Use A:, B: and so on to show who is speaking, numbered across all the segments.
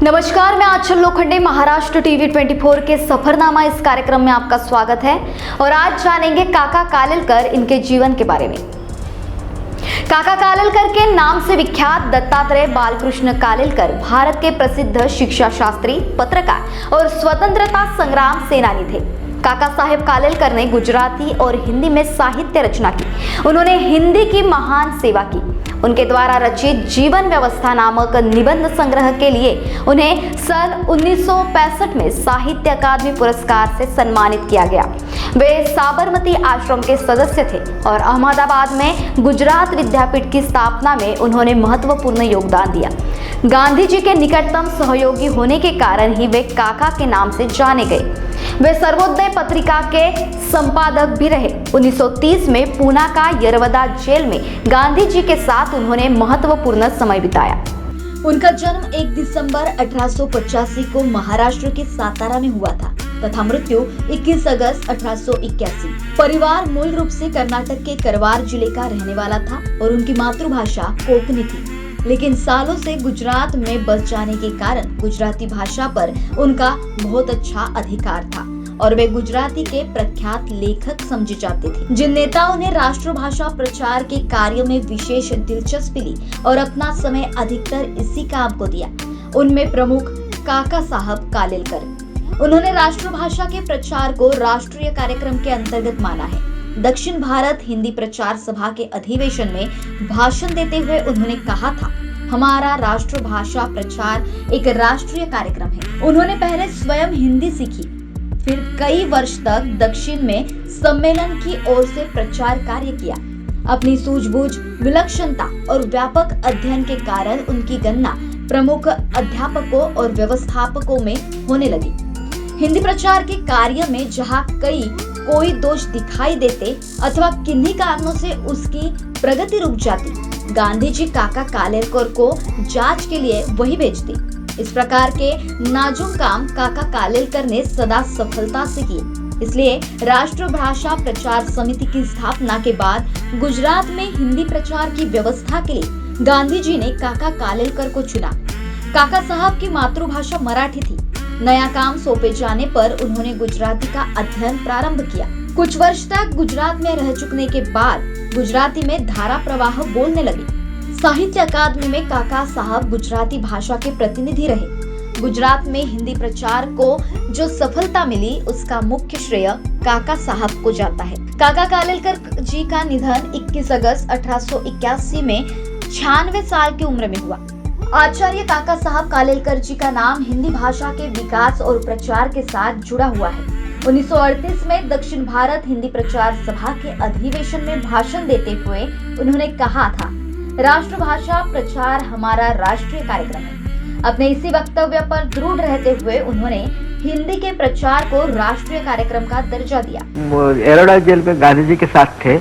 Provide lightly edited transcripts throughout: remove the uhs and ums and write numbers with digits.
A: नमस्कार, मैं आंचल लोखंडे महाराष्ट्र टीवी 24 के सफरनामा इस कार्यक्रम में आपका स्वागत है और आज जानेंगे काका कालेलकर इनके जीवन के बारे में। काका कालेलकर के नाम से विख्यात दत्तात्रेय बालकृष्ण कालेलकर भारत के प्रसिद्ध शिक्षा शास्त्री, पत्रकार और स्वतंत्रता संग्राम सेनानी थे। काका साहेब कालेलकर ने गुजराती और हिंदी में साहित्य रचना की। उन्होंने हिंदी की महान सेवा की। उनके द्वारा रचित जीवन व्यवस्था नामक निबंध संग्रह के लिए उन्हें सन 1965 में साहित्य अकादमी पुरस्कार से सम्मानित किया गया। वे साबरमती आश्रम के सदस्य थे और अहमदाबाद में गुजरात विद्यापीठ की स्थापना में उन्होंने महत्वपूर्ण योगदान दिया। गांधी जी के निकटतम सहयोगी होने के कारण ही वे काका के नाम से जाने गए। वे सर्वोदय पत्रिका के संपादक भी रहे। 1930 में पूना का यरवदा जेल में गांधी जी के साथ उन्होंने महत्वपूर्ण समय बिताया। उनका जन्म 1 दिसंबर 1885 को महाराष्ट्र के सातारा में हुआ था तथा मृत्यु 21 अगस्त 1881। परिवार मूल रूप से कर्नाटक के करवार जिले का रहने वाला था और उनकी मातृभाषा कोंकणी थी, लेकिन सालों से गुजरात में बस जाने के कारण गुजराती भाषा पर उनका बहुत अच्छा अधिकार था और वे गुजराती के प्रख्यात लेखक समझे जाते थे। जिन नेताओं ने राष्ट्रभाषा प्रचार के कार्य में विशेष दिलचस्पी ली और अपना समय अधिकतर इसी काम को दिया, उनमें प्रमुख काका साहब कालेलकर। उन्होंने राष्ट्रभाषा के प्रचार को राष्ट्रीय कार्यक्रम के अंतर्गत माना है। दक्षिण भारत हिंदी प्रचार सभा के अधिवेशन में भाषण देते हुए उन्होंने कहा था, हमारा राष्ट्रभाषा प्रचार एक राष्ट्रीय कार्यक्रम है। उन्होंने पहले स्वयं हिंदी सीखी, फिर कई वर्ष तक दक्षिण में सम्मेलन की ओर से प्रचार कार्य किया। अपनी सूझबूझ, विलक्षणता और व्यापक अध्ययन के कारण उनकी गणना प्रमुख अध्यापकों और व्यवस्थापकों में होने लगी। हिंदी प्रचार के कार्य में जहां कोई दोष दिखाई देते अथवा किन्हीं कारणों से उसकी प्रगति रुक जाती, गांधी जी काका कालेलकर को जांच के लिए वही भेजते। इस प्रकार के नाजुक काम काका कालेलकर ने सदा सफलता से किए। इसलिए राष्ट्रभाषा प्रचार समिति की स्थापना के बाद गुजरात में हिंदी प्रचार की व्यवस्था के लिए गांधी जी ने काका कालेलकर को चुना। काका साहब की मातृभाषा मराठी थी। नया काम सौंपे जाने पर उन्होंने गुजराती का अध्ययन प्रारंभ किया। कुछ वर्ष तक गुजरात में रह चुकने के बाद गुजराती में धारा प्रवाह बोलने लगे। साहित्य अकादमी में काका साहब गुजराती भाषा के प्रतिनिधि रहे। गुजरात में हिंदी प्रचार को जो सफलता मिली उसका मुख्य श्रेय काका साहब को जाता है। काका कालेलकर जी का निधन 21 अगस्त 1881 में 96 साल की उम्र में हुआ। आचार्य काका साहब कालेलकर जी का नाम हिंदी भाषा के विकास और प्रचार के साथ जुड़ा हुआ है। 1938 में दक्षिण भारत हिंदी प्रचार सभा के अधिवेशन में भाषण देते हुए उन्होंने कहा था, राष्ट्रभाषा प्रचार हमारा राष्ट्रीय कार्यक्रम है। अपने इसी वक्तव्य पर दृढ़ रहते हुए उन्होंने हिंदी के प्रचार को राष्ट्रीय कार्यक्रम का दर्जा दिया।
B: यरवदा जेल में गांधी जी के साथ थे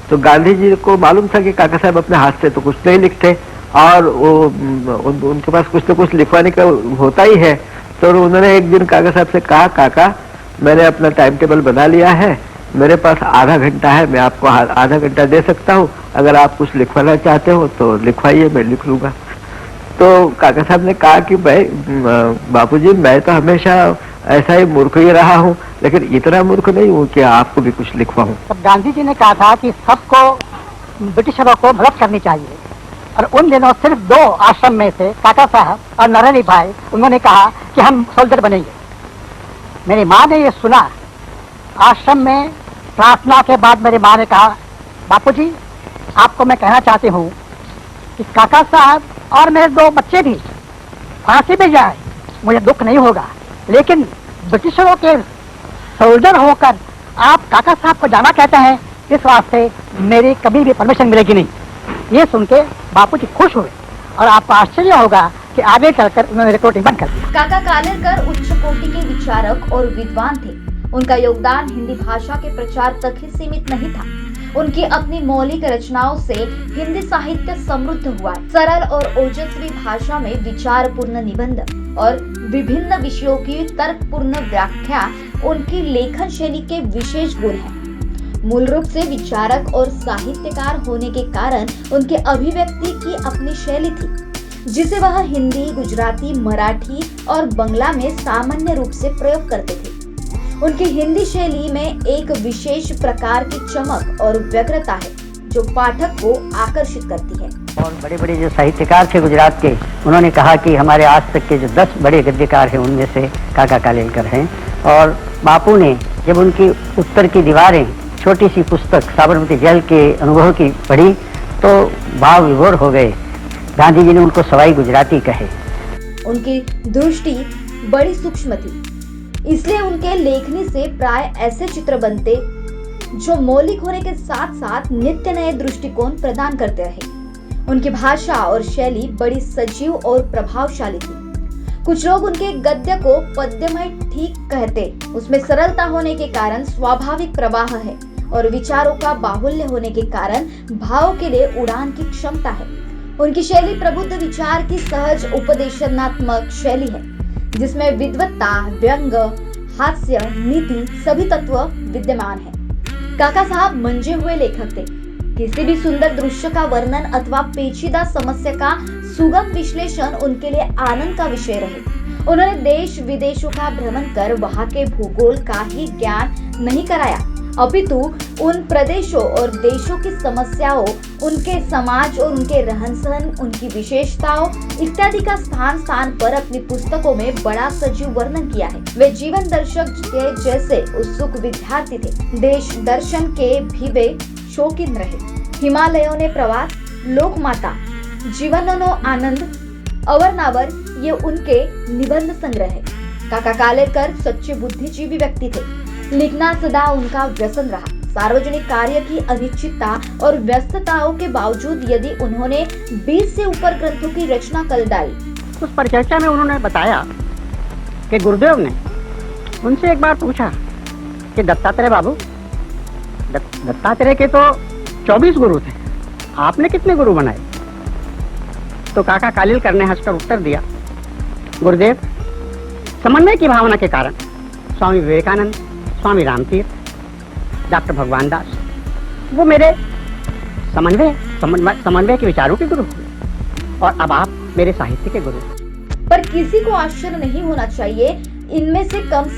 B: तो गांधी जी को मालूम था कि काका साहब अपने हाथ से तो कुछ नहीं लिखते और उनके पास कुछ तो कुछ लिखवाने का होता ही है। तो उन्होंने एक दिन काका साहब से कहा, काका मैंने अपना टाइम टेबल बना लिया है, मेरे पास आधा घंटा है, मैं आपको आधा घंटा दे सकता हूँ, अगर आप कुछ लिखवाना चाहते हो तो लिखवाइए, मैं लिख लूंगा। तो काका साहब ने कहा कि भाई बापूजी, मैं तो हमेशा ऐसा ही मूर्ख ही रहा हूँ, लेकिन इतना मूर्ख नहीं हूँ कि आपको भी कुछ लिखवाऊं।
C: तब गांधी जी ने कहा था कि सबको ब्रिटिशरों को मदद करनी चाहिए और उन दिनों सिर्फ 2 आश्रम में से काका साहब और नरहरि भाई, उन्होंने कहा कि हम सोल्जर बनेंगे। मेरी माँ ने ये सुना। आश्रम में प्रार्थना के बाद मेरी माँ ने कहा, बापूजी आपको मैं कहना चाहती हूँ कि काका साहब और मेरे 2 बच्चे भी फांसी पे जाए, मुझे दुख नहीं होगा, लेकिन ब्रिटिशरों के सोल्जर होकर आप काका साहब को जाना कहते हैं, इस वास्ते मेरी कभी भी परमिशन मिलेगी नहीं। ये सुन के बापूजी खुश हुए और आपको आश्चर्य होगा कि आगे चलकर उन्होंने रिकॉर्डिंग बंद कर दिया।
A: काका कालेलकर उच्च कोटि के विचारक और विद्वान थे। उनका योगदान हिंदी भाषा के प्रचार तक ही सीमित नहीं था। उनकी अपनी मौलिक रचनाओं से हिंदी साहित्य समृद्ध हुआ। सरल और ओजस्वी भाषा में विचारपूर्ण निबंध और विभिन्न विषयों की तर्कपूर्ण व्याख्या उनकी लेखन शैली के विशेष गुण हैं। मूल रूप से विचारक और साहित्यकार होने के कारण उनके अभिव्यक्ति की अपनी शैली थी। जिसे वह हिंदी, गुजराती, मराठी और बंगला में सामान्य रूप से प्रयोग करते थे। उनकी हिंदी शैली में एक विशेष प्रकार की चमक और व्यग्रता है जो पाठक को आकर्षित करती है।
C: और बड़े बड़े जो साहित्यकार थे गुजरात के, उन्होंने कहा कि हमारे आज तक के जो 10 बड़े गद्यकार हैं उनमें से काका कालेलकर हैं। और बापू ने जब उनकी उत्तर की दीवारें छोटी सी पुस्तक साबरमती जेल के अनुभव की पढ़ी तो भाव विभोर हो गए। गांधी जी ने उनको सवाई गुजराती कहे।
A: उनकी दृष्टि बड़ी सूक्ष्म थी, इसलिए उनके लेखनी से प्राय ऐसे चित्र बनते जो मौलिक होने के साथ साथ नित्य नए दृष्टिकोण प्रदान करते रहे। उनकी भाषा और शैली बड़ी सजीव और प्रभावशाली थी। कुछ लोग उनके गद्य को पद्यमय ठीक कहते। उसमें सरलता होने के कारण स्वाभाविक प्रवाह है और विचारों का बाहुल्य होने के कारण भाव के लिए उड़ान की क्षमता है। उनकी शैली प्रबुद्ध विचार की सहज उपदेशनात्मक शैली है, जिसमें विद्वत्ता, व्यंग, हास्य, नीति सभी तत्व विद्यमान है। काका साहब मंजे हुए लेखक थे। किसी भी सुंदर दृश्य का वर्णन अथवा पेचीदा समस्या का सुगम विश्लेषण उनके लिए आनंद का विषय रहे। उन्होंने देश विदेशों का भ्रमण कर वहां के भूगोल का ही ज्ञान नहीं कराया, अपितु उन प्रदेशों और देशों की समस्याओं, उनके समाज और उनके रहन सहन, उनकी विशेषताओं इत्यादि का स्थान स्थान पर अपनी पुस्तकों में बड़ा सजीव वर्णन किया है। वे जीवन दर्शक के जैसे उत्सुक विद्यार्थी थे। देश दर्शन के भी वे शौकीन रहे। हिमालयों ने प्रवास, लोकमाता, जीवननो आनंद, अवरनावर ये उनके निबंध संग्रह है। काका कालेलकर सच्चे बुद्धिजीवी व्यक्ति थे। लिखना सदा उनका व्यसन रहा। सार्वजनिक कार्य की अनिश्चितता और व्यस्तताओं के बावजूद यदि उन्होंने 20 से ऊपर ग्रंथों की रचना कर डाली।
C: उस परिचर्चा में उन्होंने बताया कि गुरुदेव ने उनसे एक बार पूछा कि दत्तात्रेय बाबू, दत्तात्रेय के तो 24 गुरु थे, आपने कितने गुरु बनाए? तो काका कालेलकर ने हंसकर उत्तर दिया, गुरुदेव, समन्वय की भावना के कारण स्वामी विवेकानंद, स्वामी रामतीर्थ, डॉक्टर भगवान दास, वो मेरे समन्वय के विचारों के गुरु हुए और अब आप मेरे साहित्य के गुरु।
A: पर किसी को आश्चर्य नहीं होना चाहिए, इनमें से कम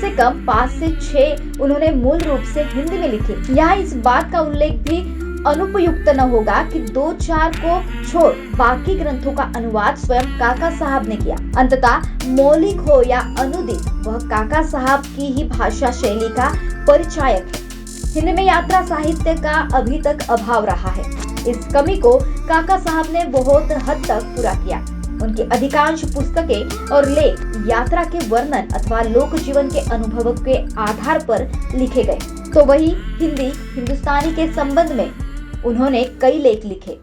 A: 5 से 6 उन्होंने मूल रूप से हिंदी में लिखे। यहाँ इस बात का उल्लेख भी अनुपयुक्त न होगा कि 2-4 को छोड़ बाकी ग्रंथों का अनुवाद स्वयं काका साहब ने किया। अंततः मौलिक हो या अनुदित, वह काका साहब की ही भाषा शैली का परिचायक है। हिंदी में यात्रा साहित्य का अभी तक अभाव रहा है। इस कमी को काका साहब ने बहुत हद तक पूरा किया। उनकी अधिकांश पुस्तकें और लेख यात्रा के वर्णन अथवा लोक जीवन के अनुभव के आधार पर लिखे गए। तो वही हिंदी, हिंदुस्तानी के संबंध में उन्होंने कई लेख लिखे।